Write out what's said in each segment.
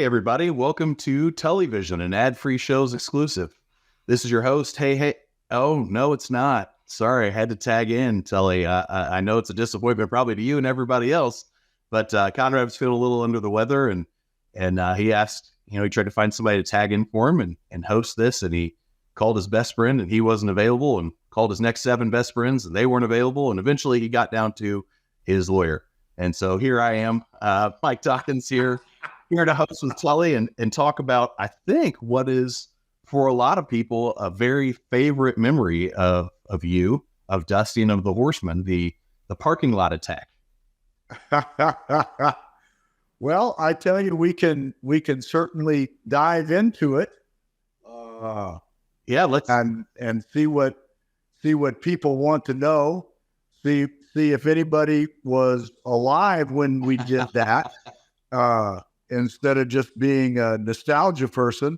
everybody. Welcome to TullyVision, an ad-free shows exclusive. This is your host. Hey. Oh, no, it's not. Sorry, I had to tag in, Tully. I know it's a disappointment probably to you and everybody else, but Conrad was feeling a little under the weather, and he asked, he tried to find somebody to tag in for him and host this, and he called his best friend, and he wasn't available, and called his next 7 best friends, and they weren't available, and eventually he got down to his lawyer. And so here I am, Mike Dawkins here to host with Tully and talk about, I think, what is, for a lot of people, a very favorite memory of you, of Dusty, and of the Horsemen, the parking lot attack. Well, I tell you, we can certainly dive into it. Let's and see what people want to know. See if anybody was alive when we did that. Instead of just being a nostalgia person.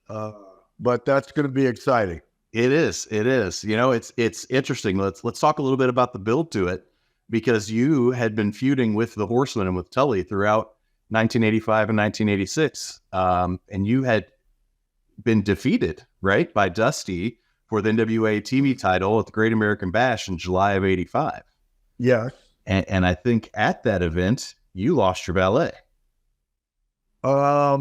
But that's going to be exciting. It is. It's interesting. Let's talk a little bit about the build to it, because you had been feuding with the Horsemen and with Tully throughout 1985 and 1986. And you had been defeated, right, by Dusty for the NWA TV title at the Great American Bash in July of 85. Yes. And I think at that event, you lost your valet. I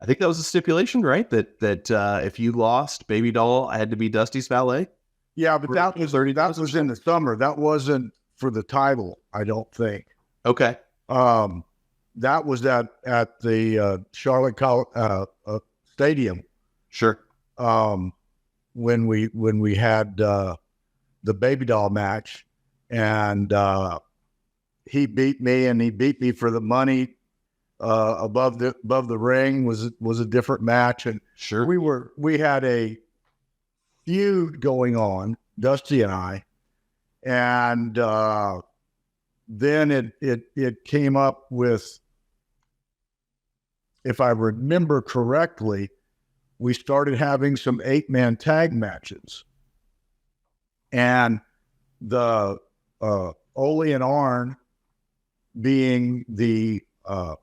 think that was a stipulation, right? That if you lost, Baby Doll had to be Dusty's valet. Yeah, but that was in the summer. That wasn't for the title, I don't think. Okay. That was at the Charlotte Stadium. Sure. When we had the Baby Doll match, and he beat me, and he beat me for the money. Above the ring was a different match, and sure, we had a feud going on, Dusty and I, and then it came up with, if I remember correctly, we started having some 8-man tag matches, and the Ole and Arn being the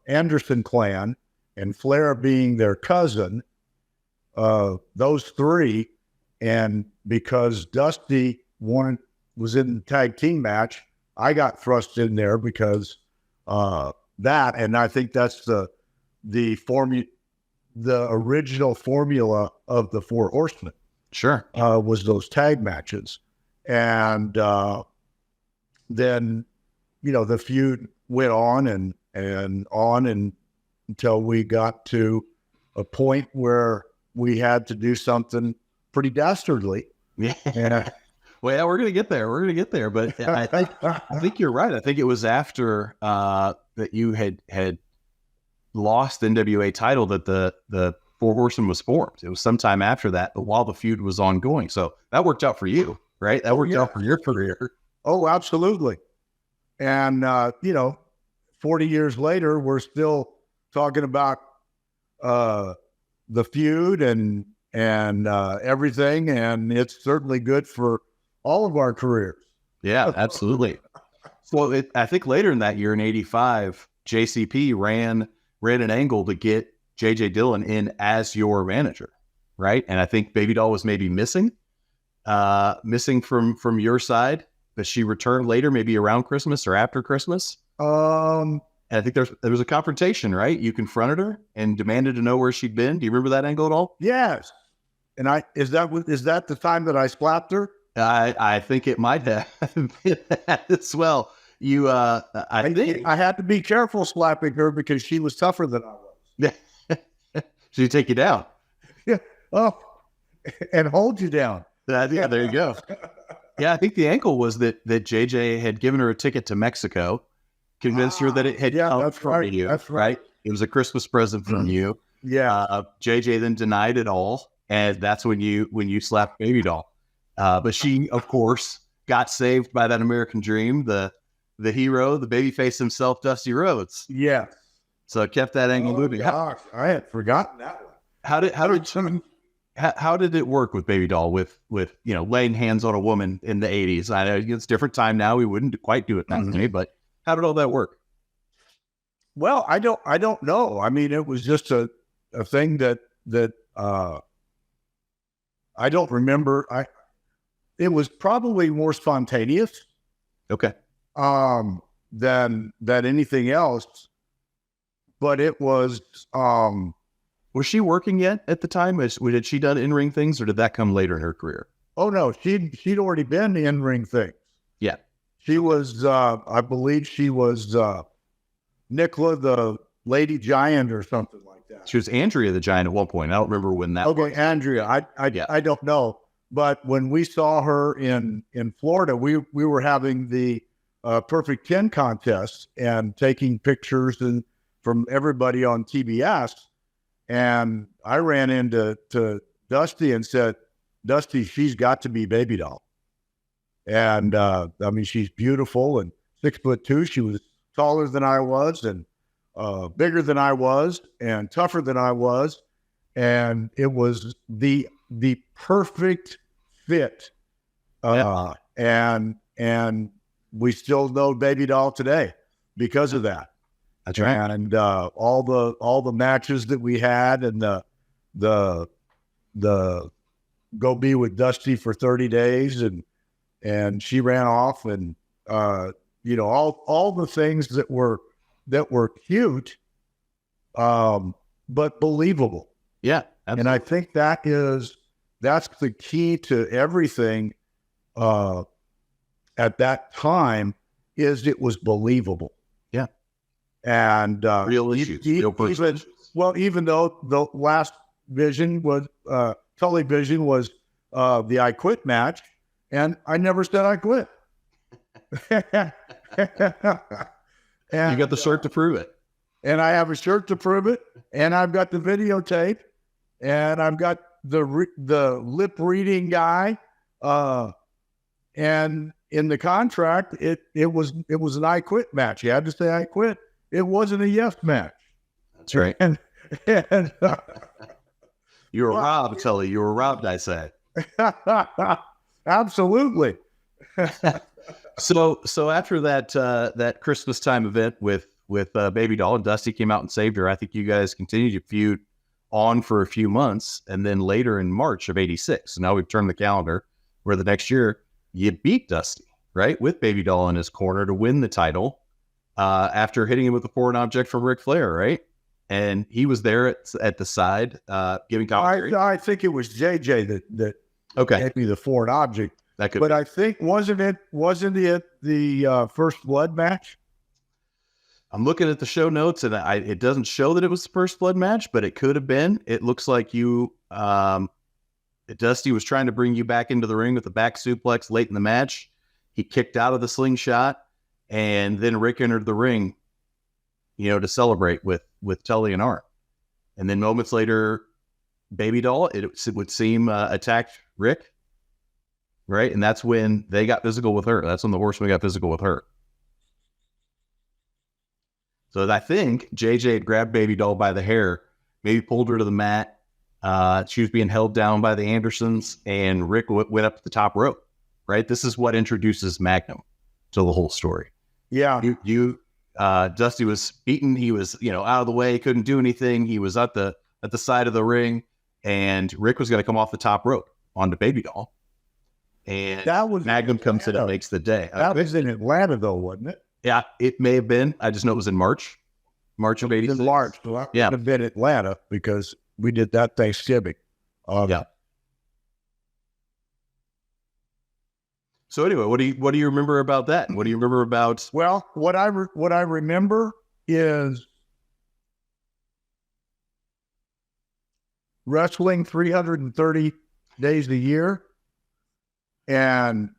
Anderson clan and Flair being their cousin, those three, and because Dusty was in the tag team match, I got thrust in there because that, and I think that's the original formula of the Four Horsemen. Sure. Was those tag matches, and then the feud went on and until we got to a point where we had to do something pretty dastardly. Yeah. Well, yeah, we're going to get there. But I think you're right. I think it was after that you had lost the NWA title that the Four Horsemen was formed. It was sometime after that, but while the feud was ongoing. So that worked out for you, right? That worked out for your career. Oh, absolutely. And, 40 years later, we're still talking about the feud and everything, and it's certainly good for all of our careers. Yeah, absolutely. So I think later in that year, in 85, JCP ran an angle to get J.J. Dillon in as your manager, right? And I think Baby Doll was maybe missing from your side, but she returned later, maybe around Christmas or after Christmas. And I think there was a confrontation, right? You confronted her and demanded to know where she'd been. Do you remember that angle at all? Yes. And is that the time that I slapped her? I think it might have been that as well. I think I had to be careful slapping her because she was tougher than I was. Yeah. She'd take you down. Yeah. Oh, and hold you down. Yeah, there you go. Yeah, I think the ankle was that JJ had given her a ticket to Mexico, convinced her that it had come from you. That's right. It was a Christmas present from you. Yeah. JJ then denied it all, and that's when you slapped Baby Doll. But she, of course, got saved by that American Dream, the hero, the babyface himself, Dusty Rhodes. Yeah. So it kept that angle moving. Gosh, I had forgotten that one. How did it work with Baby Doll with laying hands on a woman in the 80s? I know it's a different time now. We wouldn't quite do it that way, but how did all that work? Well, I don't know. I mean, it was just a thing that I don't remember. It was probably more spontaneous. Okay. Than anything else. But it was, was she working yet at the time? Had she done in-ring things, or did that come later in her career? Oh no, she'd already been in-ring things. Yeah. She was, I believe she was, Nicola, the Lady Giant or something like that. She was Andrea the Giant at one point. I don't remember when that Okay, was. Andrea. I don't know. But when we saw her in Florida, we were having the Perfect 10 contest and taking pictures from everybody on TBS. And I ran into Dusty and said, Dusty, she's got to be Baby Doll. And I mean, she's beautiful and 6'2". She was taller than I was and bigger than I was and tougher than I was. And it was the perfect fit. And we still know Baby Doll today because of that. That's right. And all the matches that we had and the go be with Dusty for 30 days and she ran off and all the things that were cute, but believable. Yeah. Absolutely. And I think that's the key to everything at that time is it was believable. Yeah. And real issues, real personal issues. Well, even though the last vision was TullyVision was the I Quit match, and I never said I quit. And, you got the shirt to prove it. And I have a shirt to prove it, and I've got the videotape, and I've got the lip reading guy, and in the contract, it was an I Quit match. You had to say I quit. It wasn't a yes match. That's right. And you were robbed, Tully. You were robbed, I say. Absolutely. So after that Christmas time event with Baby Doll, and Dusty came out and saved her, I think you guys continued to feud on for a few months, and then later in March of '86. So now we've turned the calendar where the next year you beat Dusty, right, with Baby Doll in his corner to win the title after hitting him with a foreign object from Ric Flair, right? And he was there at the side giving commentary. I think it was JJ that hit me the foreign object. That could, but I think wasn't it the first blood match? I'm looking at the show notes, and it doesn't show that it was the first blood match, but it could have been. It looks like Dusty was trying to bring you back into the ring with a back suplex late in the match. He kicked out of the slingshot, and then Rick entered the ring, to celebrate with Tully and Arn. And then moments later, Baby Doll, it would seem, attacked Rick, right? And that's when they got physical with her. That's when the Horsemen got physical with her. So I think JJ had grabbed Baby Doll by the hair, maybe pulled her to the mat. She was being held down by the Andersons, and Rick went up to the top rope, right? This is what introduces Magnum to the whole story. Yeah. Dusty was beaten. He was, out of the way. Couldn't do anything. He was at the side of the ring, and Rick was going to come off the top rope onto Baby Doll. And that was Magnum comes in and makes the day. That was in Atlanta, though, wasn't it? Yeah, it may have been. I just know it was in March of '86. In March. So that would have been Atlanta because we did that Thanksgiving. Yeah. So anyway, what do you remember about that? What do you remember about? Well, what I remember is wrestling 330 days a year and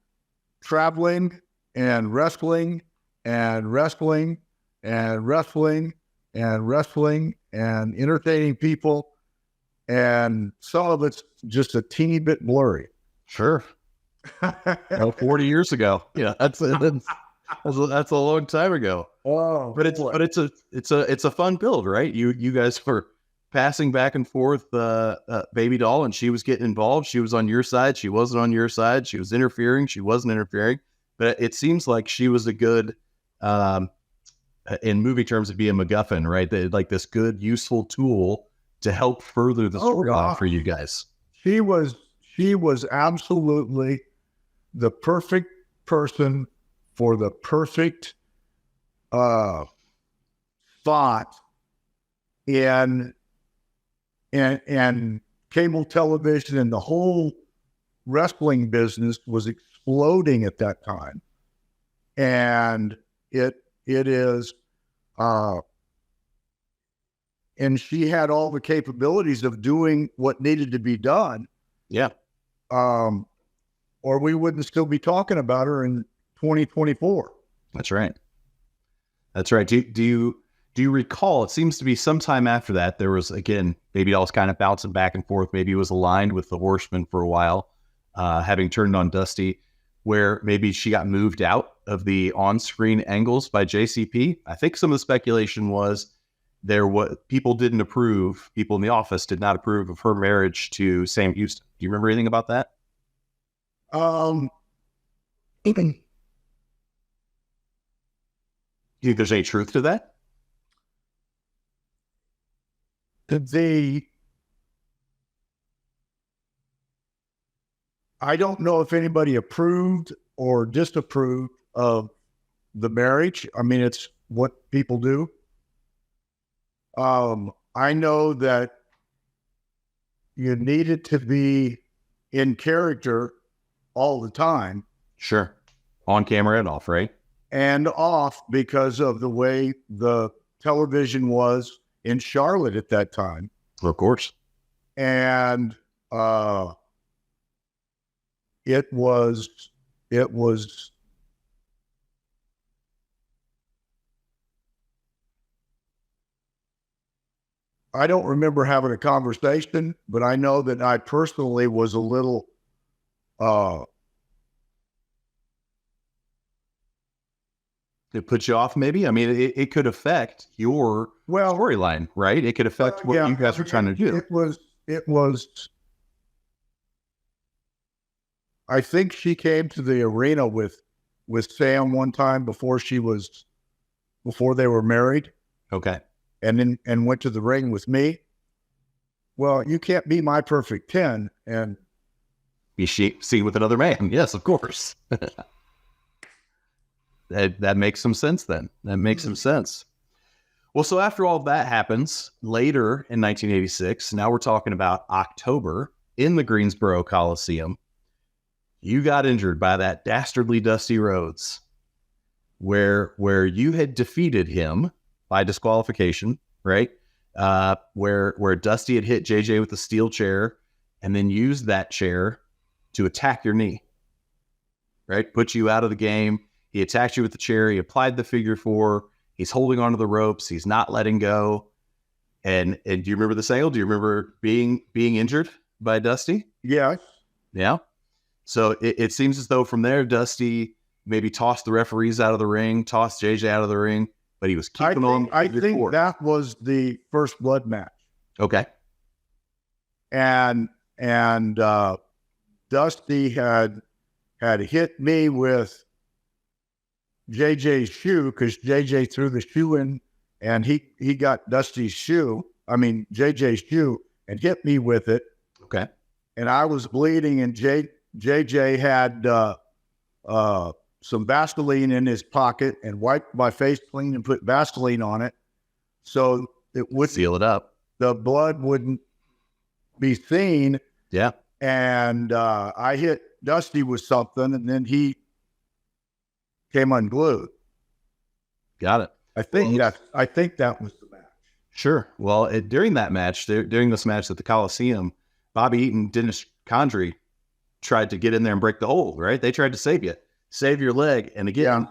traveling and wrestling and wrestling and wrestling and wrestling and entertaining people. And some of it's just a teeny bit blurry. Sure. 40 years ago. Yeah, that's a long time ago. Oh, but it's a fun build, right? You guys were passing back and forth Baby Doll, and she was getting involved. She was on your side, she wasn't on your side. She was interfering, she wasn't interfering. But it seems like she was a good in movie terms, it'd be a MacGuffin, right? Like this good, useful tool to help further the storyline for you guys. She was absolutely the perfect person for the perfect thought in cable television, and the whole wrestling business was exploding at that time. And it is, and she had all the capabilities of doing what needed to be done. Yeah. Or we wouldn't still be talking about her in 2024. That's right. That's right. Do you recall, it seems to be sometime after that, there was, again, Baby Doll's kind of bouncing back and forth. Maybe it was aligned with the Horsemen for a while, having turned on Dusty, where maybe she got moved out of the on-screen angles by JCP. I think some of the speculation was people didn't approve, people in the office did not approve of her marriage to Sam Houston. Do you remember anything about that? Even Do you think there's any truth to that? I don't know if anybody approved or disapproved of the marriage. I mean, it's what people do. I know that you needed to be in character all the time. Sure. On camera and off, right? And off, because of the way the television was in Charlotte at that time. Of course. And it was I don't remember having a conversation, but I know that I personally was a little it put you off, maybe? I mean, it could affect your storyline, right? It could affect what you guys were trying to do. It was. I think she came to the arena with Sam one time before they were married. Okay. And went to the ring with me. Well, you can't be my perfect 10 and be seen with another man. Yes, of course. That makes some sense then. That makes some sense. Well, so after all that happens, later in 1986, now we're talking about October in the Greensboro Coliseum, you got injured by that dastardly Dusty Rhodes, where you had defeated him by disqualification, right? Where Dusty had hit JJ with a steel chair and then used that chair to attack your knee, right? Put you out of the game. He attacked you with the chair. He applied the figure 4. He's holding onto the ropes. He's not letting go. And do you remember this angle? Do you remember being injured by Dusty? Yeah. Yeah. So it seems as though from there, Dusty maybe tossed the referees out of the ring, tossed JJ out of the ring, but he was keeping on. I think that was the first blood match. Okay. And Dusty had hit me with JJ's shoe, because JJ threw the shoe in, and he got JJ's shoe, and hit me with it. Okay. And I was bleeding, and JJ had some Vaseline in his pocket and wiped my face clean and put Vaseline on it, so it would seal it up. The blood wouldn't be seen. Yeah. And I hit Dusty with something, and then he came unglued. Got it. I think that was the match. Sure. Well, during that match, during this match at the Coliseum, Bobby Eaton, Dennis Condrey tried to get in there and break the hold, right? They tried to save your leg. And again,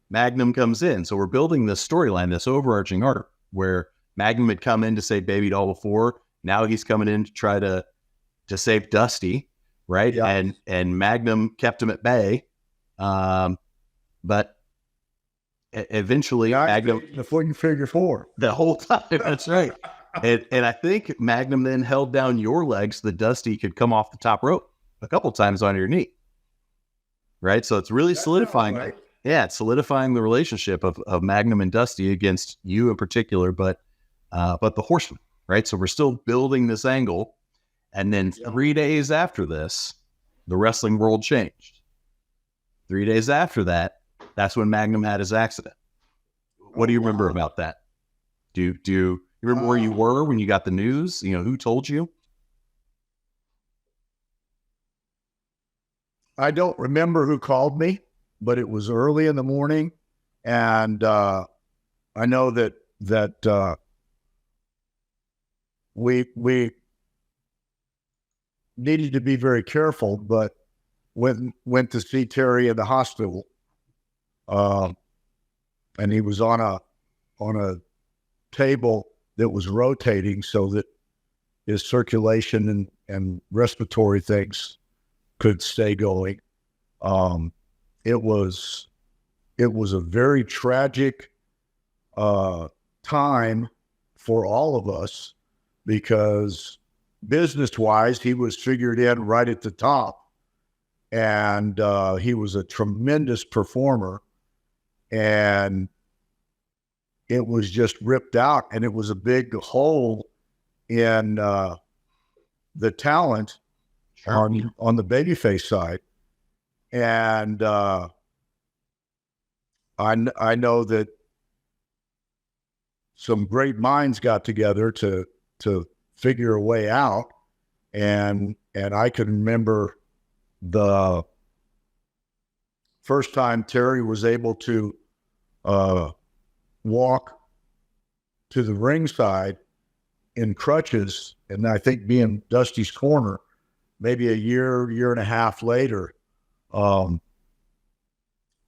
Magnum comes in. So we're building this storyline, this overarching arc, where Magnum had come in to save Baby Doll before. Now he's coming in to try to save Dusty, right? Yeah. And Magnum kept him at bay. But eventually Magnum, the figure 4 the whole time. That's right. And I think Magnum then held down your legs so that Dusty could come off the top rope a couple times on your knee. Right. So it's really solidifying. Right. Yeah, it's solidifying the relationship of Magnum and Dusty against you in particular, but the Horsemen, right? So we're still building this angle. And then 3 days after this, the wrestling world changed. 3 days after that, that's when Magnum had his accident. What do you remember about that? Do you remember where you were when you got the news? You know, who told you? I don't remember who called me, but it was early in the morning, and I know that we needed to be very careful, but went to see Terry in the hospital, and he was on a table that was rotating so that his circulation and respiratory things could stay going. It was a very tragic time for all of us, because business-wise, he was figured in right at the top, and he was a tremendous performer, and it was just ripped out, and it was a big hole in the talent on the babyface side. And I know that some great minds got together to figure a way out, and I can remember the first time Terry was able to walk to the ringside in crutches, and I think being Dusty's corner, maybe a year and a half later,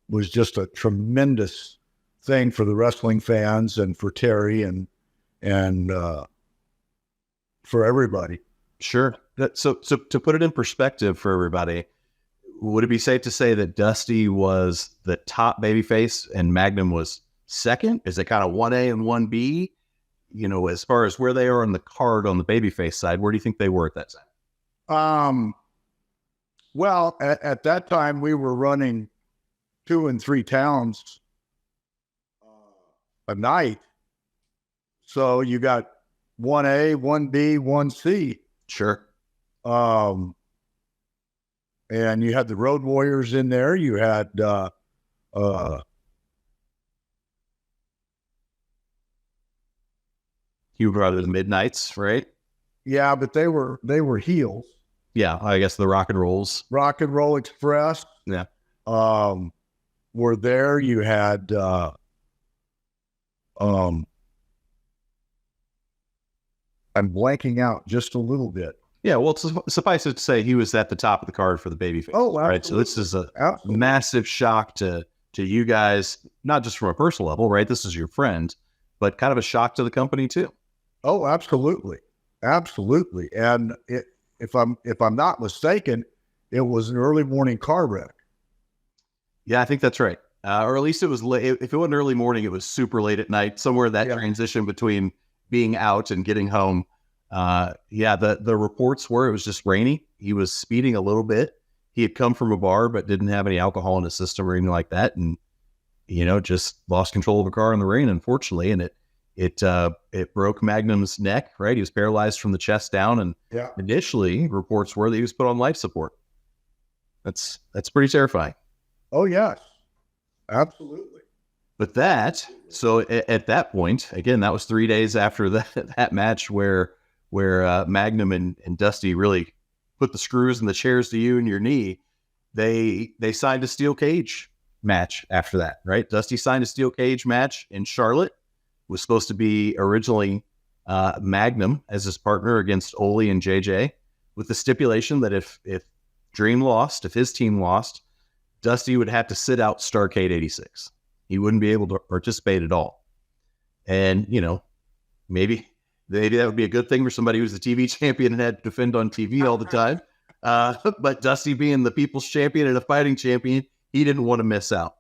was just a tremendous thing for the wrestling fans and for Terry and for everybody. Sure. So to put it in perspective for everybody, would it be safe to say that Dusty was the top babyface and Magnum was second? Is it kind of 1A and 1B? You know, as far as where they are on the card on the babyface side, where do you think they were at that time? Well, at that time we were running 2 and 3 towns a night. So you got 1A, 1B, 1C. Sure. And you had the Road Warriors in there. You had You brought the Midnights, right? Yeah, but they were heels. Yeah, I guess the Rock and Rolls. Rock and Roll Express. Yeah. Were there. You had I'm blanking out just a little bit. Yeah, well, suffice it to say, he was at the top of the card for the babyface. Oh, absolutely. Right. So this is a massive shock to you guys, not just from a personal level, right? This is your friend, but kind of a shock to the company too. Oh, absolutely, absolutely. And if I'm not mistaken, it was an early morning car wreck. Yeah, I think that's right. Or at least it was late. If it wasn't early morning, it was super late at night, somewhere that transition between being out and getting home. The reports were it was just rainy. He was speeding a little bit. He had come from a bar, but didn't have any alcohol in his system or anything like that. And, just lost control of a car in the rain, unfortunately. And it broke Magnum's neck, right? He was paralyzed from the chest down. And initially reports were that he was put on life support. That's pretty terrifying. Oh, yes, absolutely. But so at that point, again, that was 3 days after that match where Magnum and Dusty really put the screws in the chairs to you and your knee. They signed a steel cage match after that, right? Dusty signed a steel cage match in Charlotte. It was supposed to be originally Magnum as his partner against Ole and JJ, with the stipulation that if Dream lost, if his team lost, Dusty would have to sit out Starrcade 86. He wouldn't be able to participate at all. And, maybe that would be a good thing for somebody who's the TV champion and had to defend on TV all the time. But Dusty being the people's champion and a fighting champion, he didn't want to miss out.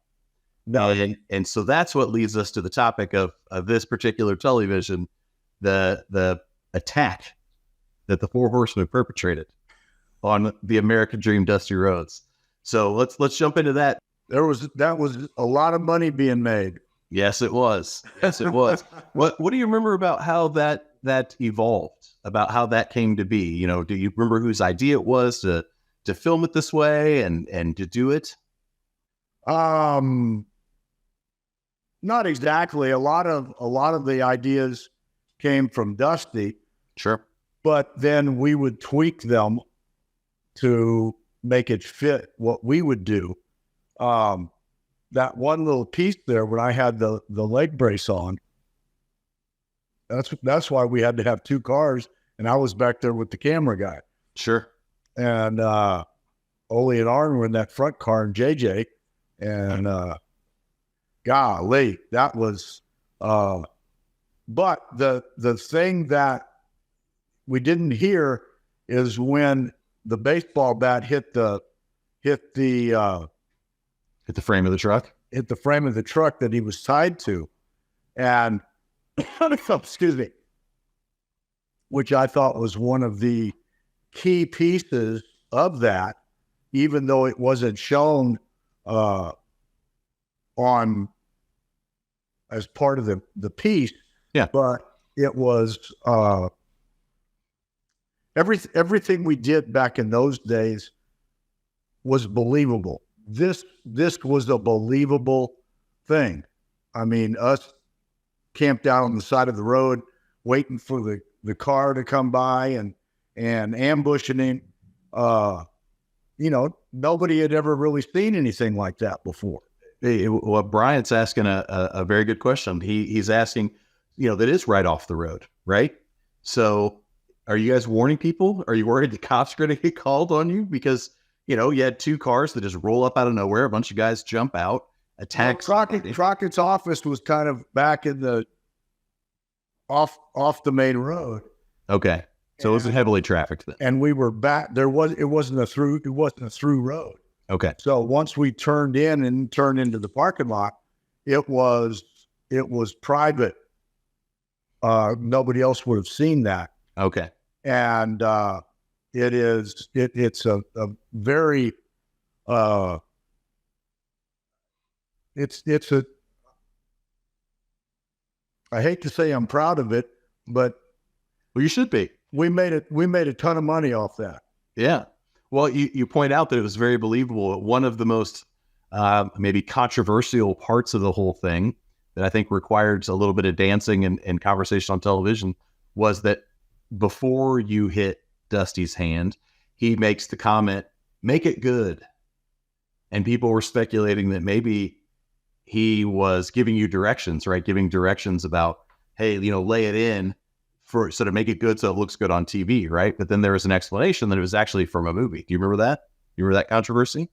No. And so that's what leads us to the topic of this particular TullyVision, the attack that the Four Horsemen perpetrated on the American Dream Dusty Rhodes. So let's jump into that. That was a lot of money being made. Yes, it was. Yes, it was. What do you remember about how that evolved? About how that came to be? You know, do you remember whose idea it was to film it this way and to do it? Not exactly. A lot of the ideas came from Dusty. Sure. But then we would tweak them to make it fit what we would do. That one little piece there when I had the leg brace on, that's why we had to have two cars, and I was back there with the camera guy. Sure. And Ole and Arn were in that front car, and JJ, and golly, that was but the thing that we didn't hear is when the baseball bat hit the frame of the truck. Hit the frame of the truck that he was tied to, and excuse me, which I thought was one of the key pieces of that, even though it wasn't shown on as part of the piece. Yeah, but it was everything we did back in those days was believable. This was a believable thing. I mean, us camped out on the side of the road, waiting for the car to come by and ambushing him. Nobody had ever really seen anything like that before. Well, Brian's asking a very good question. He's asking, that is right off the road, right? So are you guys warning people? Are you worried the cops are going to get called on you? Because, you had two cars that just roll up out of nowhere. A bunch of guys jump out, attack. Crockett's office was kind of back in the off the main road. Okay. So it wasn't heavily trafficked then. And we were back. It wasn't a through road. Okay. So once we turned in and turned into the parking lot, it was private. Nobody else would have seen that. Okay. And it's a very it's a I hate to say I'm proud of it, but well, you should be. We made a ton of money off that. Yeah. Well, you point out that it was very believable. One of the most maybe controversial parts of the whole thing that I think required a little bit of dancing and conversation on television was that before you hit Dusty's hand, he makes the comment, "Make it good." And people were speculating that maybe he was giving you directions, right? Giving directions about, hey, lay it in for sort of make it good so it looks good on TV, right? But then there was an explanation that it was actually from a movie. Do you remember that? You remember that controversy?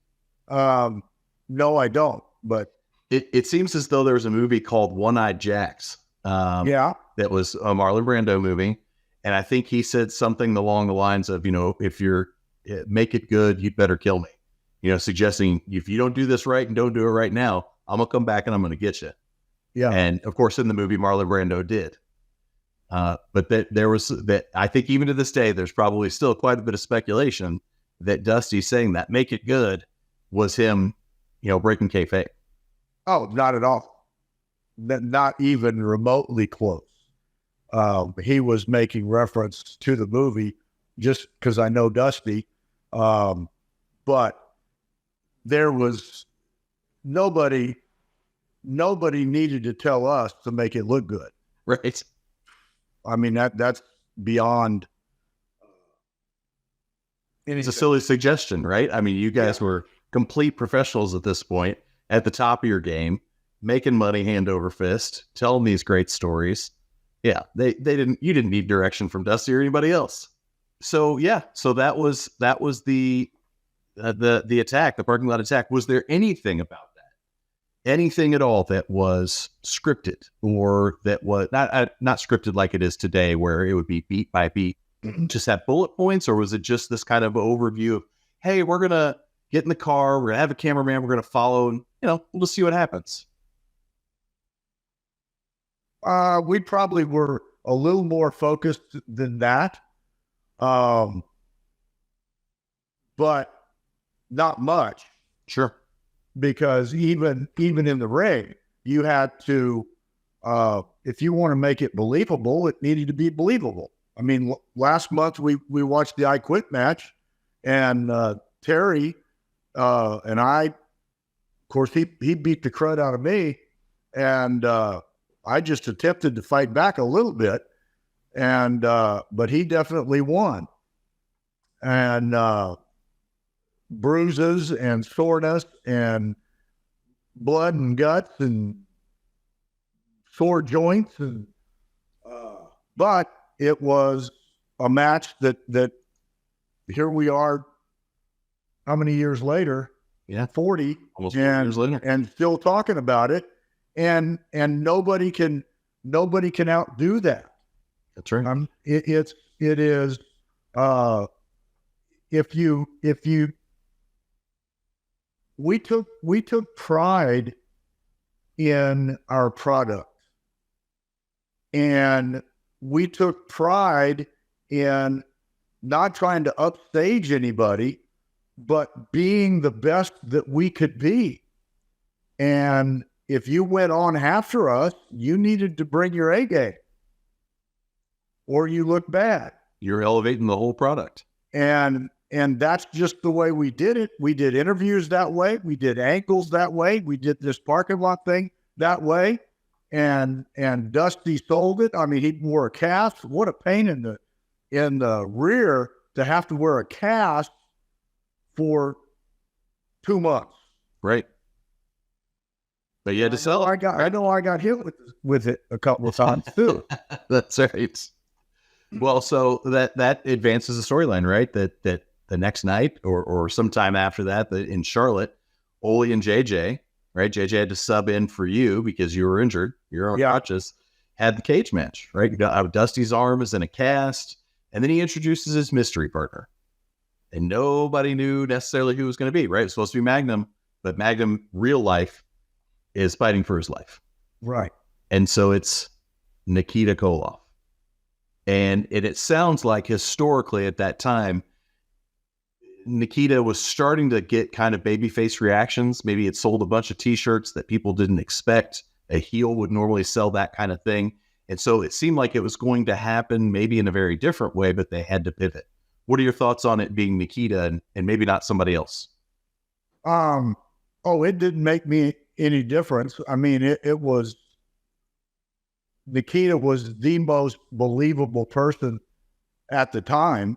No, I don't. But it seems as though there was a movie called One-Eyed Jacks. Yeah. That was a Marlon Brando movie. And I think he said something along the lines of, if you're make it good, you'd better kill me. Suggesting if you don't do this right and don't do it right now, I'm going to come back and I'm going to get you. Yeah. And of course, in the movie, Marlon Brando did. But there was that. I think even to this day, there's probably still quite a bit of speculation that Dusty saying that "make it good" was him, breaking kayfabe. Oh, not at all. Not even remotely close. He was making reference to the movie just because I know Dusty. But there was nobody needed to tell us to make it look good. Right. I mean, that's beyond. It's a silly suggestion, right? I mean, you guys were complete professionals at this point, at the top of your game, making money hand over fist, telling these great stories. Yeah, you didn't need direction from Dusty or anybody else. So that was the attack, the parking lot attack. Was there anything about anything at all that was scripted, or that was not scripted like it is today, where it would be beat by beat, just have bullet points? Or was it just this kind of overview of, hey, we're going to get in the car, we're going to have a cameraman, we're going to follow, and, we'll just see what happens? We probably were a little more focused than that. But not much. Sure. because even in the ring, you had to, if you want to make it believable, it needed to be believable. I mean, last month we watched the I Quit match, and Terry and I, of course, he beat the crud out of me, and I just attempted to fight back a little bit, and but he definitely won. And bruises and soreness and blood and guts and sore joints, and but it was a match that here we are, how many years later? Yeah, 40, almost 40 years later, and still talking about it, and nobody can outdo that. That's right. It is if you we took pride in our product, and we took pride in not trying to upstage anybody, but being the best that we could be. And if you went on after us, you needed to bring your A game, or you look bad. You're elevating the whole product. And that's just the way we did it. We did interviews that way. We did angles that way. We did this parking lot thing that way. And Dusty sold it. I mean, he wore a cast. What a pain in the rear to have to wear a cast for 2 months. Right. But you had to sell it. I know I got hit with it a couple of times too. That's right. Well, so that advances the storyline, right? That the next night or sometime after that, in Charlotte, Ole and JJ, right? JJ had to sub in for you because you were injured. You're on crutches. Had the cage match, right? Dusty's arm is in a cast, and then he introduces his mystery partner, and nobody knew necessarily who it was going to be, right? It was supposed to be Magnum, but Magnum, real life, is fighting for his life, right? And so it's Nikita Koloff, and it sounds like historically at that time, Nikita was starting to get kind of babyface reactions. Maybe it sold a bunch of t-shirts that people didn't expect. A heel would normally sell that kind of thing. And so it seemed like it was going to happen maybe in a very different way, but they had to pivot. What are your thoughts on it being Nikita and maybe not somebody else? It didn't make me any difference. I mean, it was, Nikita was the most believable person at the time,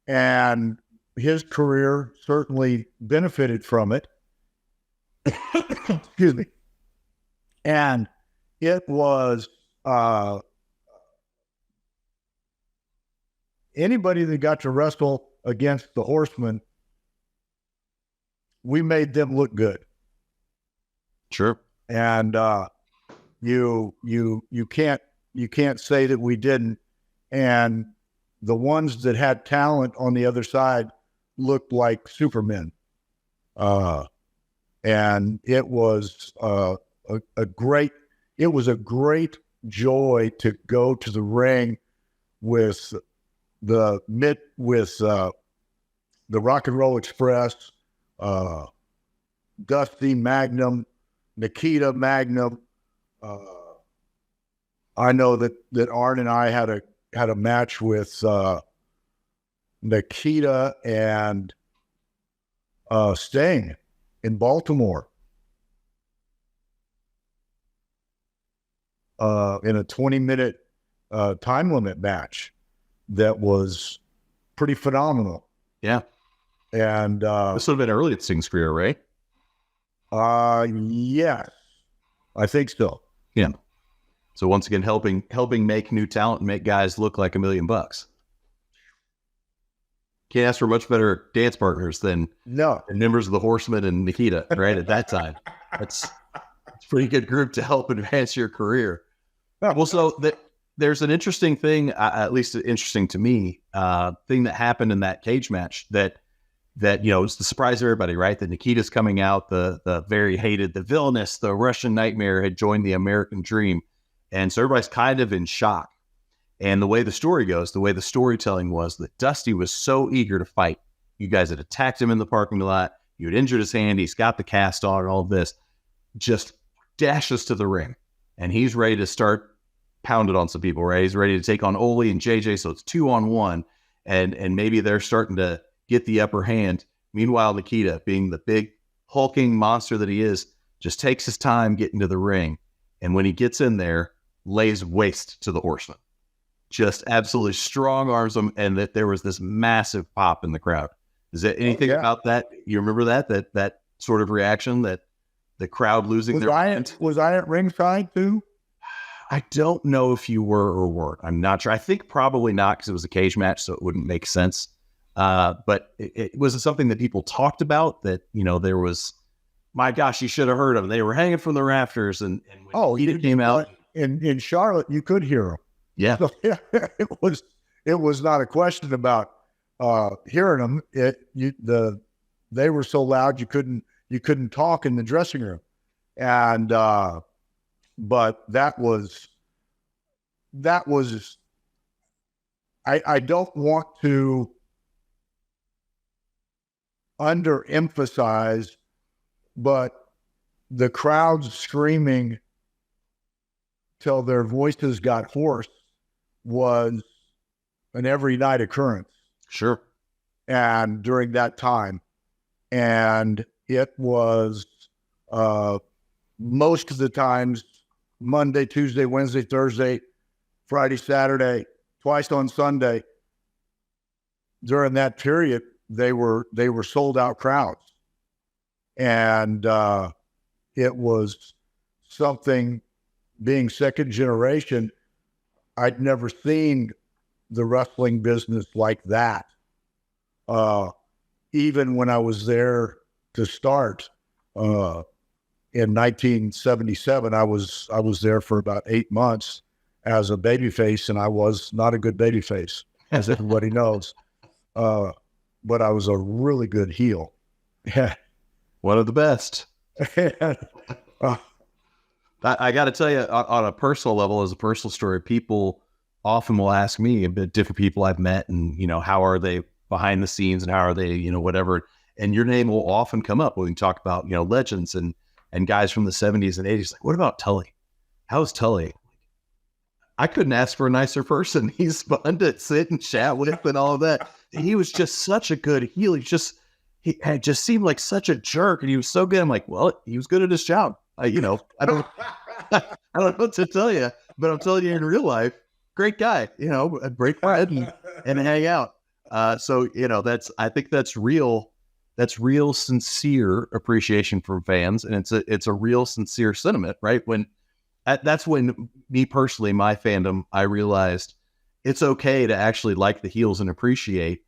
and his career certainly benefited from it. Excuse me. And it was anybody that got to wrestle against the Horsemen, we made them look good. Sure. And you can't say that we didn't. And the ones that had talent on the other side looked like supermen. And it was a great joy to go to the ring with the Rock and Roll Express, Dusty, Magnum, Nikita, Magnum. I know that Arn and I had a match with Nikita and Sting in Baltimore in a 20-minute time limit match that was pretty phenomenal. Yeah. And this would have been early at Sting's career, right? Yes, I think so. Yeah. So once again, helping make new talent and make guys look like $1 million. Can't ask for much better dance partners than members of the Horsemen and Nikita, right? At that time, it's a pretty good group to help advance your career. Well, so there's an interesting thing, at least interesting to me, thing that happened in that cage match that was the surprise of everybody, right? That Nikita's coming out, the very hated, the villainous, the Russian Nightmare had joined the American Dream. And so everybody's kind of in shock. And the way the story goes, the way the storytelling was that Dusty was so eager to fight. You guys had attacked him in the parking lot. You had injured his hand. He's got the cast on and all of this. Just dashes to the ring. And he's ready to start pounding on some people, right? He's ready to take on Ole and JJ. So it's 2-on-1. And maybe they're starting to get the upper hand. Meanwhile, Nikita, being the big hulking monster that he is, just takes his time getting to the ring. And when he gets in there, lays waste to the Horsemen. Just absolutely strong arms him, and that there was this massive pop in the crowd. Is there anything about that? You remember that sort of reaction, that the crowd losing their mind? Was I at ringside too? I don't know if you were or weren't. I'm not sure. I think probably not, because it was a cage match, so it wouldn't make sense. But it was something that people talked about, that, there was, my gosh, you should have heard them. They were hanging from the rafters, and when Nikita came out in Charlotte, you could hear them. Yeah, so, it was not a question about hearing them. They were so loud you couldn't talk in the dressing room, and but that was I don't want to underemphasize, but the crowds screaming till their voices got hoarse was an every night occurrence. Sure. And during that time, and it was most of the times Monday, Tuesday, Wednesday, Thursday, Friday, Saturday, twice on Sunday. During that period, they were sold out crowds, and it was something. Being second generation, I'd never seen the wrestling business like that. Even when I was there to start in 1977, I was there for about 8 months as a babyface, and I was not a good babyface, as everybody knows. But I was a really good heel. One of the best. I got to tell you, on a personal level, as a personal story, people often will ask me, a bit different people I've met, and, how are they behind the scenes, and how are they, whatever. And your name will often come up when we talk about, legends and guys from the 70s and 80s. Like, what about Tully? How's Tully? I couldn't ask for a nicer person. He's fun to sit and chat with and all of that. He was just such a good heel. He had just seemed like such a jerk, and he was so good. I'm like, well, he was good at his job. I don't know what to tell you, but I'm telling you, in real life, great guy, break bread and hang out. So, I think that's real sincere appreciation from fans. And it's a real sincere sentiment, right? That's when me personally, my fandom, I realized it's okay to actually like the heels and appreciate,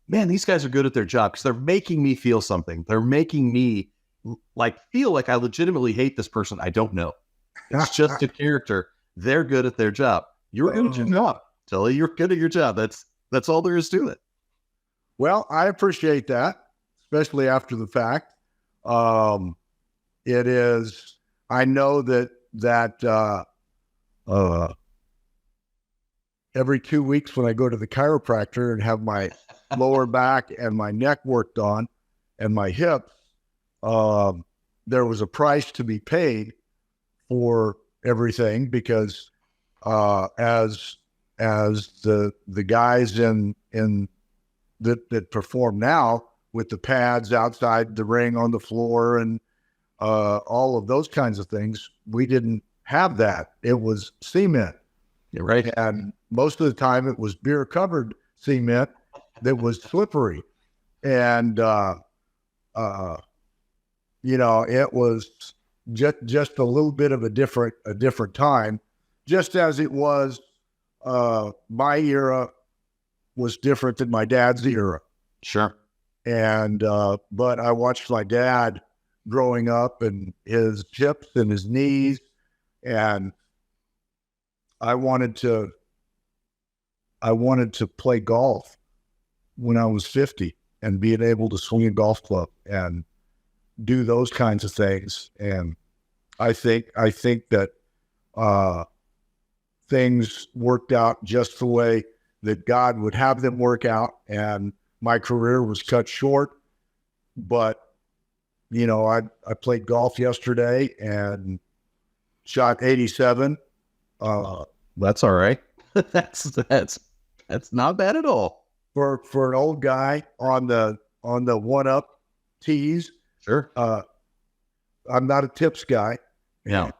man, these guys are good at their job, because they're making me feel something. They're making me feel like I legitimately hate this person I don't know. It's just a character. They're good at their job. You're good at your job, Tully. You're good at your job. That's all there is to it. Well, I appreciate that, especially after the fact. It is. I know that every 2 weeks when I go to the chiropractor and have my lower back and my neck worked on and my hips, there was a price to be paid for everything, because as the guys in that perform now with the pads outside the ring on the floor and all of those kinds of things, we didn't have that. It was cement. You're right. And most of the time it was beer covered cement that was slippery. And it was just a little bit of a different time, just as it was. My era was different than my dad's era. Sure. And, but I watched my dad growing up, and his hips and his knees, and I wanted to play golf when I was 50 and being able to swing a golf club and do those kinds of things. And I think that things worked out just the way that God would have them work out. And my career was cut short, but I played golf yesterday and shot 87. That's all right. That's not bad at all. For an old guy on the 1-up tees. Sure. I'm not a tips guy. Yeah.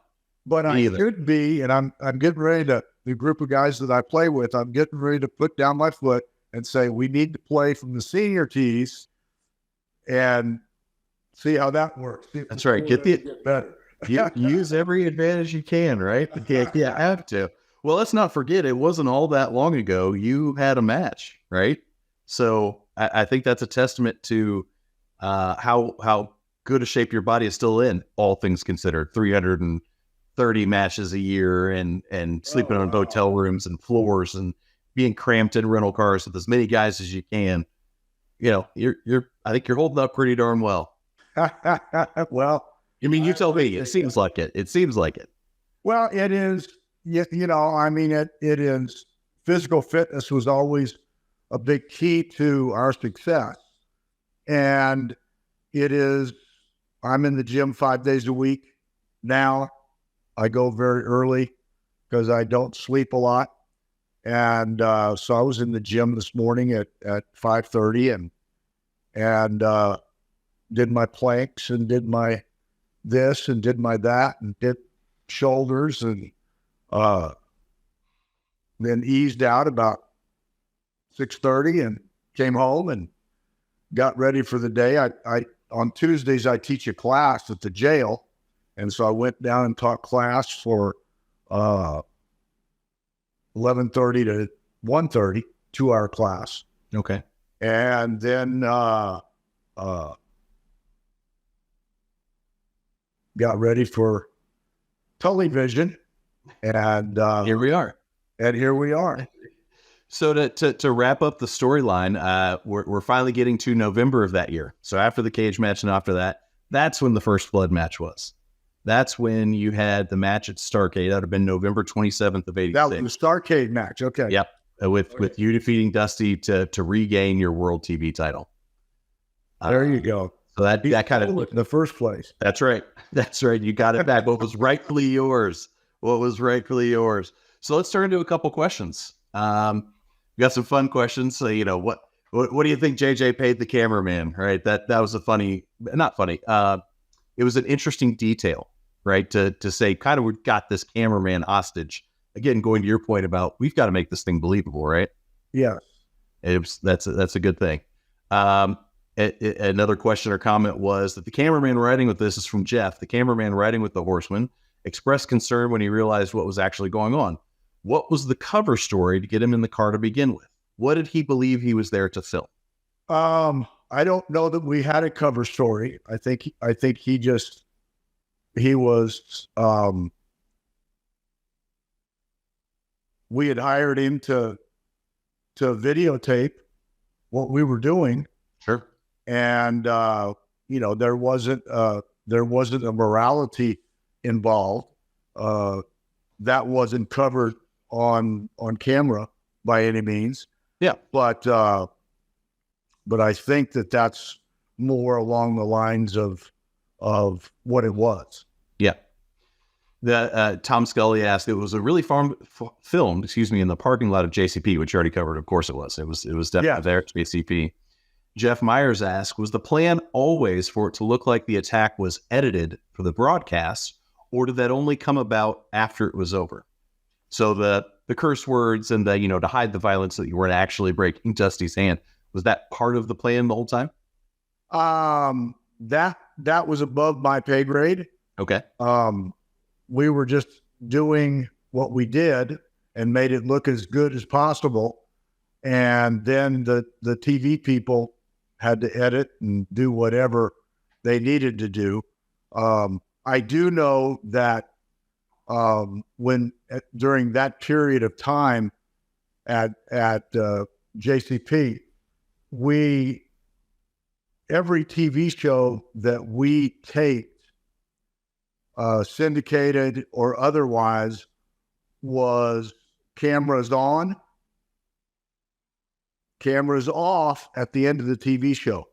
But I should be, and I'm getting ready to, the group of guys that I play with, I'm getting ready to put down my foot and say, we need to play from the senior tees and see how that works. That's right. Get better. Use every advantage you can, right? Yeah, have to. Well, let's not forget, it wasn't all that long ago you had a match, right? So I think that's a testament to how good a shape your body is still in, all things considered. 330 matches a year and sleeping on hotel rooms and floors and being cramped in rental cars with as many guys as you can. I think you're holding up pretty darn well. Well, I mean, you tell me. It seems like it. It seems like it. Well, it is. It is. Physical fitness was always a big key to our success, and it is. I'm in the gym 5 days a week now. I go very early because I don't sleep a lot, and so I was in the gym this morning at 5:30 and did my planks and did my this and did my that and did shoulders and then eased out about 6:30 and came home and got ready for the day. I on Tuesdays I teach a class at the jail, and so I went down and taught class for 11:30 to 1:30, 2-hour class. Okay. And then got ready for TullyVision, and here we are. And here we are. So to wrap up the storyline, we're finally getting to November of that year. So after the cage match and after that, that's when the first blood match was. That's when you had the match at Starrcade. That would have been November 27th of 86. That was the Starrcade match. Okay. Yep. With you defeating Dusty to regain your world TV title. There you go. So that kind of in the first place. That's right. That's right. You got it back. What was rightfully yours? So let's turn to a couple questions. We got some fun questions. So, what do you think JJ paid the cameraman? Right. That was not funny. It was an interesting detail, right? To say kind of, we've got this cameraman hostage. Again, going to your point about we've got to make this thing believable, right? Yeah. That's a good thing. Another question or comment was that the cameraman riding with this is from Jeff. The cameraman riding with the Horsemen expressed concern when he realized what was actually going on. What was the cover story to get him in the car to begin with? What did he believe he was there to film? I don't know that we had a cover story. I think he was, we had hired him to videotape what we were doing. Sure. And, there wasn't a morality involved. That wasn't covered on camera by any means. Yeah. But I think that's more along the lines of what it was. Yeah. Tom Scully asked, it was a really filmed, in the parking lot of JCP, which you already covered. Of course it was. It was definitely there at JCP. Jeff Myers asked, was the plan always for it to look like the attack was edited for the broadcast, or did that only come about after it was over? So the curse words and the, to hide the violence that you weren't actually breaking Dusty's hand, was that part of the plan the whole time? That was above my pay grade. Okay. We were just doing what we did and made it look as good as possible. And then the TV people had to edit and do whatever they needed to do. I do know that during that period of time at JCP, every TV show that we taped, syndicated or otherwise, was cameras on, cameras off at the end of the TV show.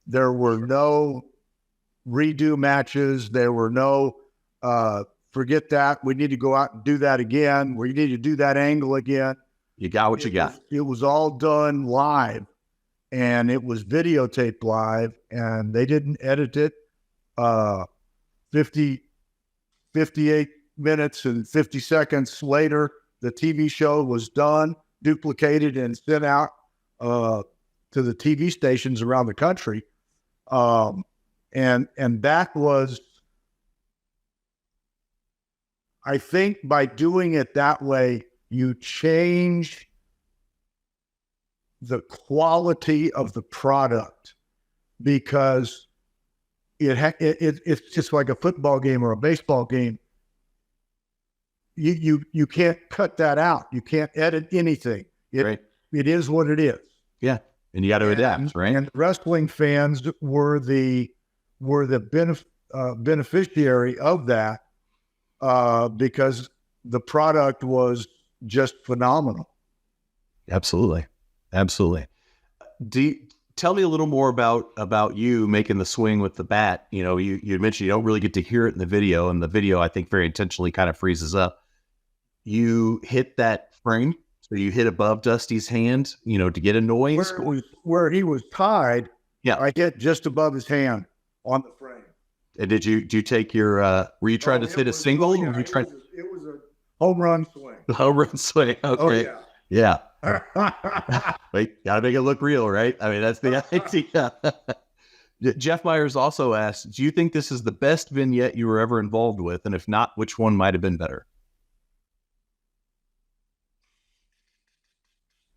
There were no redo matches. There were no, forget that. We need to go out and do that again. We need to do that angle again. You got what you got. It was all done live, and it was videotaped live, and they didn't edit it. 58 minutes and 50 seconds later, the TV show was done, duplicated, and sent out to the TV stations around the country. And that was, I think by doing it that way, you change the quality of the product, because it's just like a football game or a baseball game. You can't cut that out. You can't edit anything. It is what it is. Yeah, and you got to adapt, right? And wrestling fans were the beneficiary of that, because the product was just phenomenal. Absolutely. Tell me a little more about you making the swing with the bat. You know, you mentioned you don't really get to hear it in the video, and the video, I think, very intentionally kind of freezes up. You hit that frame, so you hit above Dusty's hand, you know, to get a noise. Where he was tied, yeah, I hit just above his hand on the frame. And did you take your? Were you trying to hit a single? Or were you trying? It was a home run swing. Home run swing. Okay. Oh, yeah. Wait, gotta make it look real, right? I mean, that's the idea. Jeff Myers also asked, do you think this is the best vignette you were ever involved with? And if not, which one might have been better?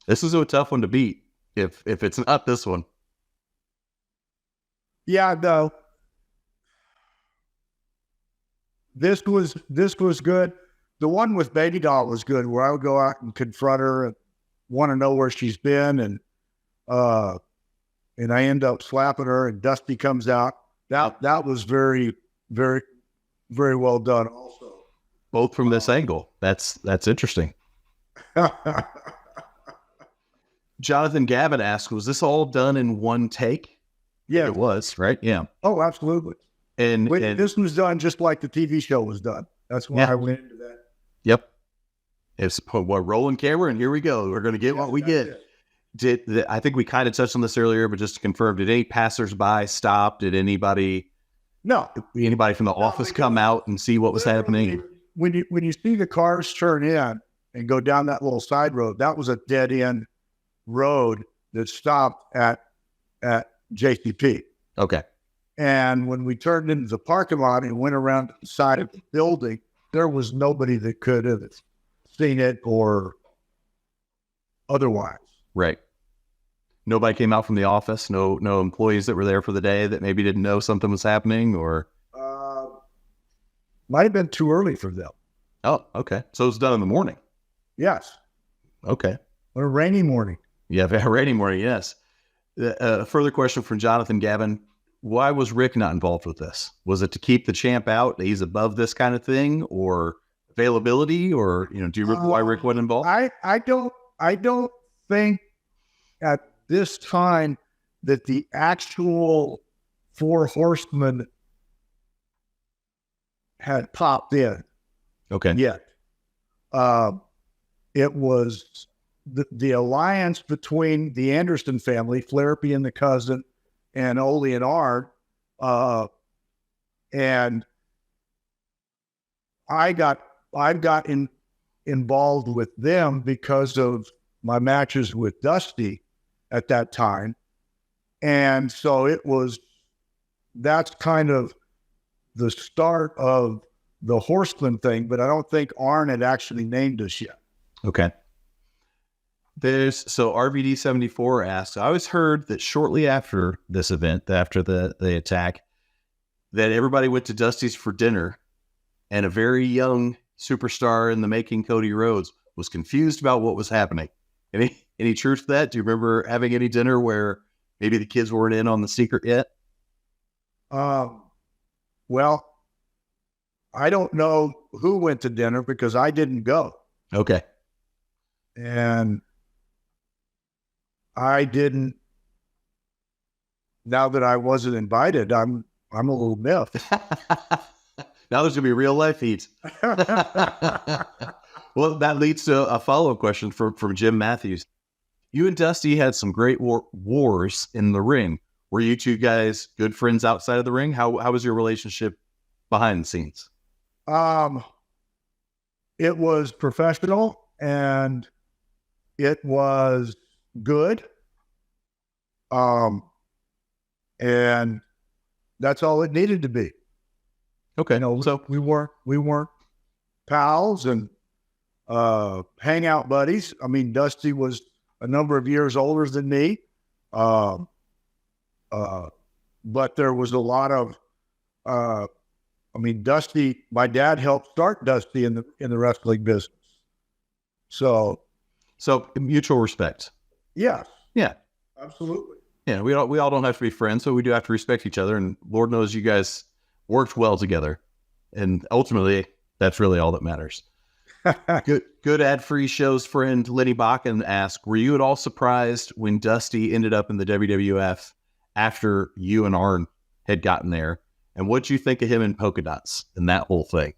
This is a tough one to beat if it's not this one. Yeah, no. This was good. The one with Baby Doll was good, where I would go out and confront her and want to know where she's been, and I end up slapping her, and Dusty comes out. That was very, very, very well done. Also, both from this angle. That's interesting. Jonathan Gavin asked, was this all done in one take? Yeah, it was, right? Yeah. Oh, absolutely. And this was done just like the TV show was done. That's why I went into that. Yep. It's rolling camera, and here we go. We're going to get what we get. I think we kind of touched on this earlier, but just to confirm, did any passersby stop? Did anybody from the office come out and see what was happening? When you see the cars turn in and go down that little side road, that was a dead end road that stopped at JCP. Okay. And when we turned into the parking lot and went around the side of the building, there was nobody that could have seen it or otherwise. Right. Nobody came out from the office. No employees that were there for the day that maybe didn't know something was happening, or might have been too early for them. Oh, okay. So it was done in the morning. Yes. Okay. On a rainy morning. Yeah, a rainy morning. Yes. A further question from Jonathan Gavin. Why was Rick not involved with this? Was it to keep the champ out? He's above this kind of thing, or availability, or, do you remember why Rick wasn't involved? I don't think at this time that the actual Four Horsemen had popped in. Okay. Yet. It was the alliance between the Anderson family, Flaherty and the cousin, and Ole and Arn, and I got involved with them because of my matches with Dusty at that time, and so that's kind of the start of the Horseman thing. But I don't think Arn had actually named us yet. Okay. So RVD74 asks, I always heard that shortly after this event, after the attack, that everybody went to Dusty's for dinner, and a very young superstar in the making, Cody Rhodes, was confused about what was happening. Any truth to that? Do you remember having any dinner where maybe the kids weren't in on the secret yet? Well, I don't know who went to dinner because I didn't go. Okay. And I didn't, now that I wasn't invited, I'm I'm a little miffed. Now there's gonna be real life heat. Well, that leads to a follow-up question from Jim Matthews. You and Dusty had some great wars in the ring. Were you two guys good friends outside of the ring? How was your relationship behind the scenes? It was professional and it was good. And that's all it needed to be. Okay. You know, so we weren't pals and hangout buddies. I mean, Dusty was a number of years older than me. But there was a lot of Dusty, my dad helped start Dusty in the wrestling business. So mutual respect. Yeah. Yeah. Absolutely. Yeah, we all don't have to be friends, but we do have to respect each other. And Lord knows you guys worked well together. And ultimately, that's really all that matters. Good ad-free shows friend Lenny Bakken asked, were you at all surprised when Dusty ended up in the WWF after you and Arn had gotten there? And what'd you think of him in polka dots and that whole thing?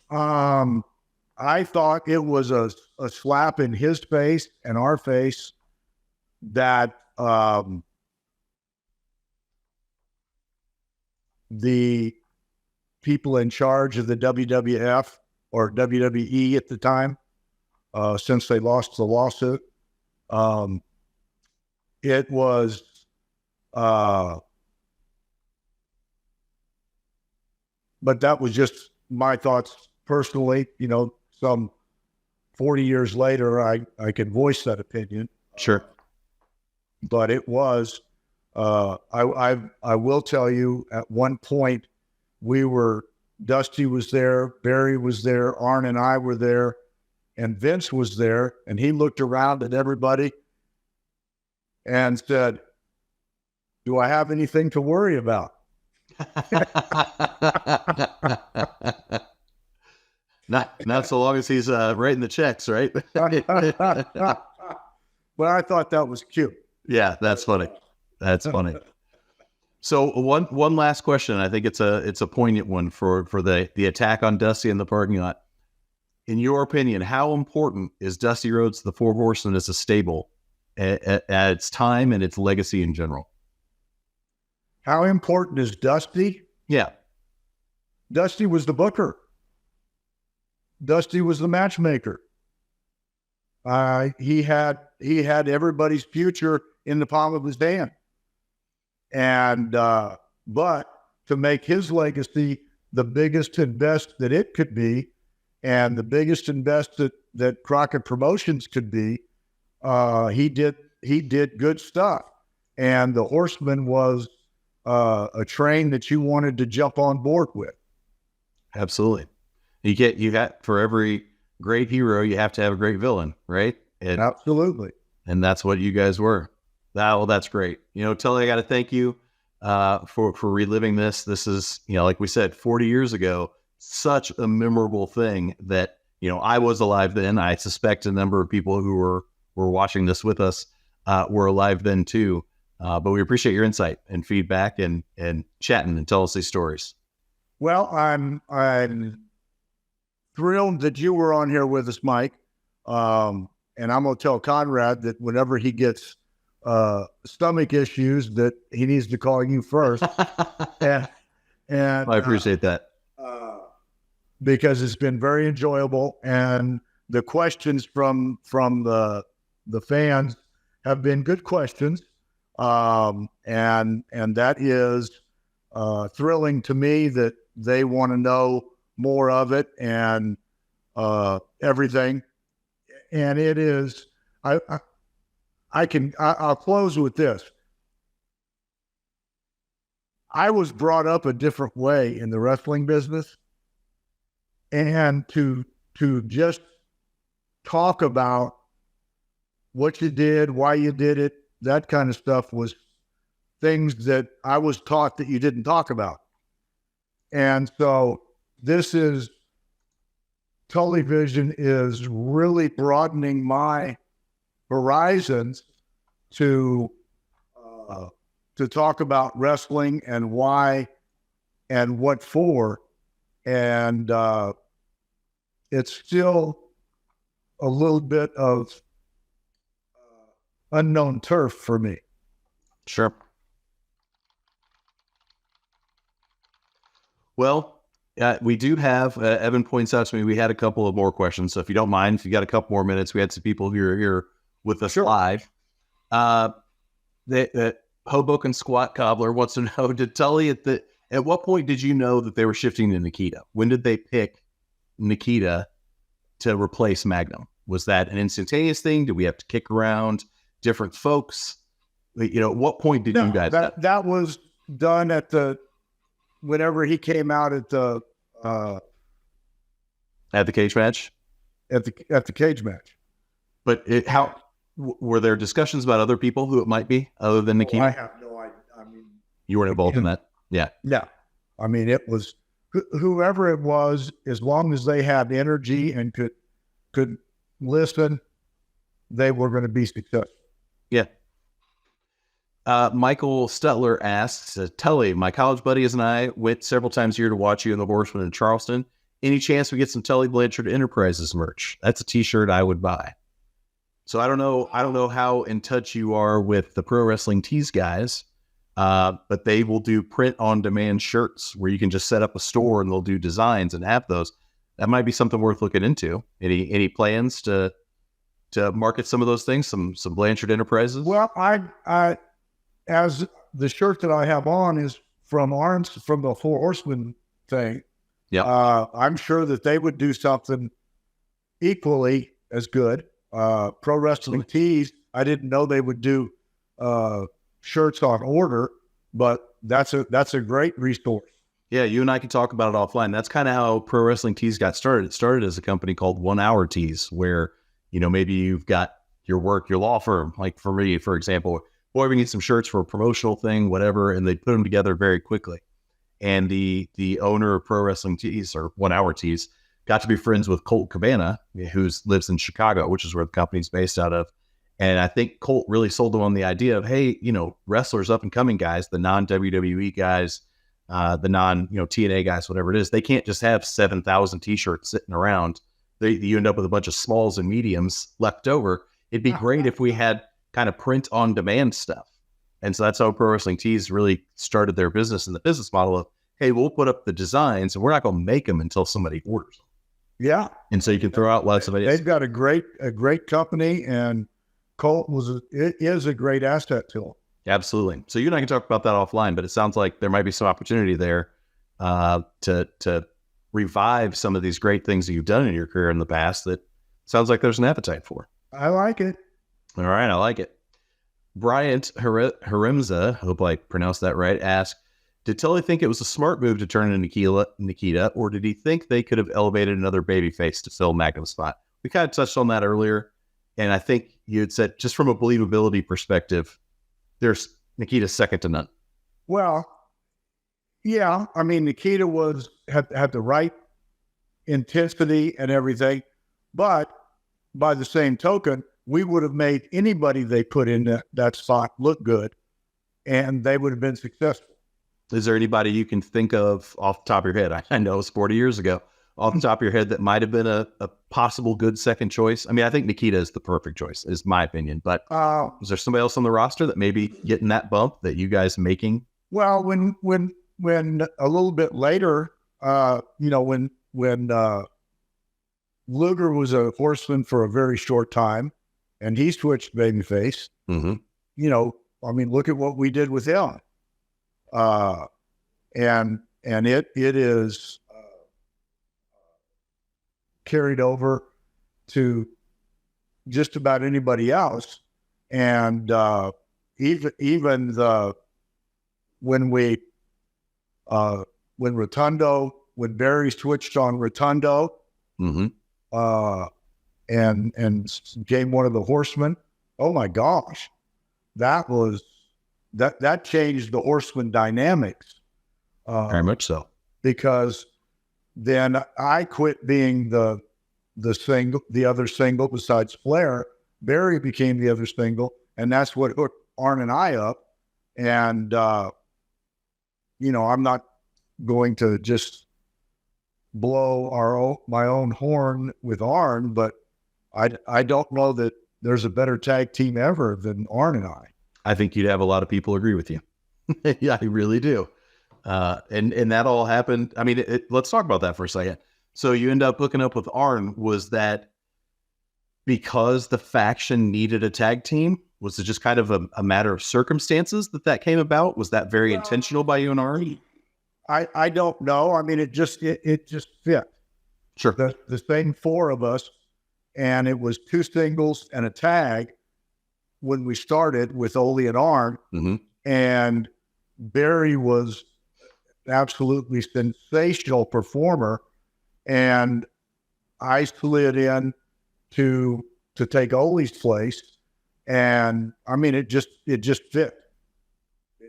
I thought it was a slap in his face and our face that the people in charge of the WWF or WWE at the time, since they lost the lawsuit, it was but that was just my thoughts personally. You know, some 40 years later, I can voice that opinion. Sure. But it was, I will tell you, at one point, Dusty was there, Barry was there, Arn and I were there, and Vince was there, and he looked around at everybody and said, do I have anything to worry about? Not so long as he's writing the checks, right? But I thought that was cute. Yeah, that's funny. That's funny. So one last question. I think it's a poignant one for the attack on Dusty in the parking lot. In your opinion, how important is Dusty Rhodes, the Four Horsemen, as a stable at its time and its legacy in general? How important is Dusty? Yeah. Dusty was the booker. Dusty was the matchmaker. He had everybody's future in the palm of his hand. And, but to make his legacy the biggest and best that it could be, and the biggest and best that Crockett Promotions could be, he did good stuff. And the Horseman was a train that you wanted to jump on board with. Absolutely. You got, for every great hero, you have to have a great villain, right? Absolutely. And that's what you guys were. Well, that's great. You know, Tully, I got to thank you for reliving this. This is, you know, like we said, 40 years ago, such a memorable thing that, you know, I was alive then. I suspect a number of people who were watching this with us were alive then too. But we appreciate your insight and feedback and chatting and telling us these stories. Well, I'm thrilled that you were on here with us, Mike. And I'm going to tell Conrad that whenever he gets stomach issues, that he needs to call you first. and I appreciate that. Because it's been very enjoyable, and the questions from the fans have been good questions. And that is thrilling to me that they want to know more of it and everything. And it is, I'll close with this. I was brought up a different way in the wrestling business, and to just talk about what you did, why you did it, that kind of stuff was things that I was taught that you didn't talk about. And so TullyVision is really broadening my horizons to talk about wrestling and why and what for. And it's still a little bit of unknown turf for me. Sure. Well, we do have, Evan points out to me, we had a couple of more questions. So if you don't mind, if you got a couple more minutes, we had some people who are here with us live. The Hoboken Squat Cobbler wants to know, did Tully at what point did you know that they were shifting to Nikita? When did they pick Nikita to replace Magnum? Was that an instantaneous thing? Did we have to kick around different folks? You know, at what point did you guys? That was done whenever he came out at the cage match. At the cage match. But how were there discussions about other people who it might be other than Nikita? I have no idea. I mean, you weren't involved in that. Yeah. Yeah. I mean, it was whoever it was, as long as they had energy and could listen, they were going to be successful. Yeah. Michael Stutler asks, Tully, my college buddies and I went several times a year to watch you and the Horsemen in Charleston. Any chance we get some Tully Blanchard Enterprises merch? That's a t-shirt I would buy. So I don't know how in touch you are with the Pro Wrestling Tees guys, but they will do print on demand shirts where you can just set up a store and they'll do designs and have those. That might be something worth looking into. Any plans to market some of those things, some Blanchard Enterprises? Well, I as the shirt that I have on is from the Four Horsemen thing. Yeah. I'm sure that they would do something equally as good. Pro Wrestling Tees, I didn't know they would do shirts on order, but that's a great resource. Yeah, you and I can talk about it offline. That's kind of how Pro Wrestling Tees got started. It started as a company called 1 Hour Tees, where, you know, maybe you've got your law firm, like for me, for example, boy, we need some shirts for a promotional thing, whatever, and they put them together very quickly. And the owner of Pro Wrestling Tees, or 1 Hour Tees, got to be friends with Colt Cabana, who lives in Chicago, which is where the company's based out of. And I think Colt really sold them on the idea of, hey, you know, wrestlers, up and coming guys, the non-WWE guys, the TNA guys, whatever it is, they can't just have 7,000 t-shirts sitting around. You end up with a bunch of smalls and mediums left over. It'd be great if we had kind of print on demand stuff. And so that's how Pro Wrestling Tees really started their business, and the business model of, hey, we'll put up the designs and we're not going to make them until somebody orders them. Yeah. And so you can throw out lots of ideas. They've got a great company, and Colt is a great asset to them. Absolutely. So you and I can talk about that offline, but it sounds like there might be some opportunity there to revive some of these great things that you've done in your career in the past that sounds like there's an appetite for. I like it. All right. I like it. Bryant Haremza, I hope I pronounced that right, asked, did Tully think it was a smart move to turn into Nikita, or did he think they could have elevated another babyface to fill Magnum's spot? We kind of touched on that earlier, and I think you had said, just from a believability perspective, there's Nikita's second to none. Well, yeah, I mean, Nikita had the right intensity and everything, but by the same token, we would have made anybody they put in that spot look good, and they would have been successful. Is there anybody you can think of off the top of your head? I know it was 40 years ago, off the top of your head, that might have been a possible good second choice. I mean, I think Nikita is the perfect choice, is my opinion. But is there somebody else on the roster that may be getting that bump that you guys making? Well, when a little bit later, when Luger was a Horseman for a very short time, and he switched babyface. Mm-hmm. You know, I mean, look at what we did with him. And it is carried over to just about anybody else. And even when Barry switched on Rotundo, mm-hmm. And became one of the Horsemen, oh my gosh, that changed the Horseman dynamics. Very much so. Because then I quit being the other single besides Flair. Barry became the other single, and that's what hooked Arn and I up. And I'm not going to just blow my own horn with Arn, but I don't know that there's a better tag team ever than Arn and I. I think you'd have a lot of people agree with you. Yeah, I really do. And that all happened. I mean, let's talk about that for a second. So you end up hooking up with Arn. Was that because the faction needed a tag team? Was it just kind of a matter of circumstances that came about? Was that very intentional by you and Arn? I don't know. I mean, it just fit. Sure. The same four of us, and it was two singles and a tag when we started with Ole and Arn. Mm-hmm. And Barry was absolutely sensational performer, and I slid in to take Ole's place, and I mean it just fit.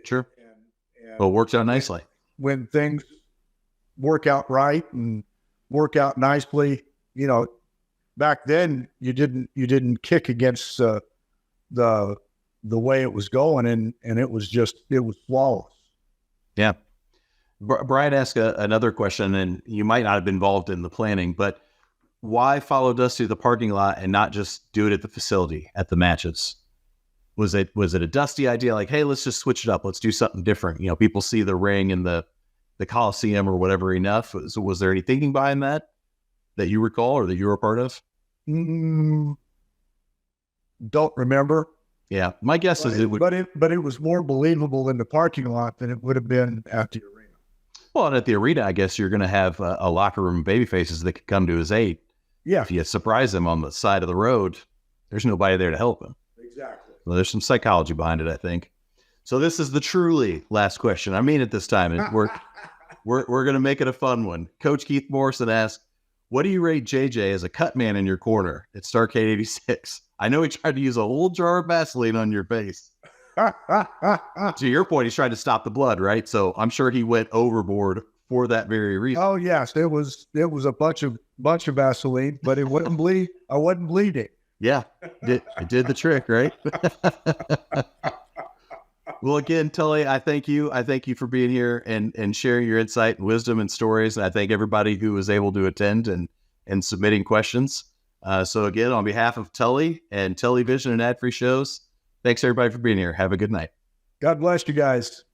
Sure. And well, it worked out nicely. When things work out right and work out nicely, you know, back then you didn't kick against the way it was going, and it was flawless. Yeah. Brian asked another question, and you might not have been involved in the planning, but why follow Dusty to the parking lot and not just do it at the facility at the matches? Was it a Dusty idea? Like, hey, let's just switch it up. Let's do something different. You know, people see the ring in the Coliseum or whatever enough. So was there any thinking behind that you recall or that you were a part of? Don't remember. Yeah, my guess is it would. But it was more believable in the parking lot than it would have been at the arena. Well, and at the arena, I guess you're going to have a locker room of baby faces that could come to his aid. Yeah. If you surprise him on the side of the road, there's nobody there to help him. Exactly. Well, there's some psychology behind it, I think. So this is the truly last question. I mean it this time. And we're going to make it a fun one. Coach Keith Morrison asked, what do you rate JJ as a cut man in your corner at Starrcade 86? I know he tried to use a whole jar of Vaseline on your face. To your point, he's trying to stop the blood, right? So I'm sure he went overboard for that very reason. Oh yes, it was a bunch of Vaseline, but it wouldn't bleed. I wasn't bleeding. Yeah, it did the trick, right? Well, again, Tully, I thank you. I thank you for being here and sharing your insight and wisdom and stories. And I thank everybody who was able to attend and submitting questions. So again, on behalf of Tully and TullyVision and Ad Free Shows, thanks everybody for being here. Have a good night. God bless you guys.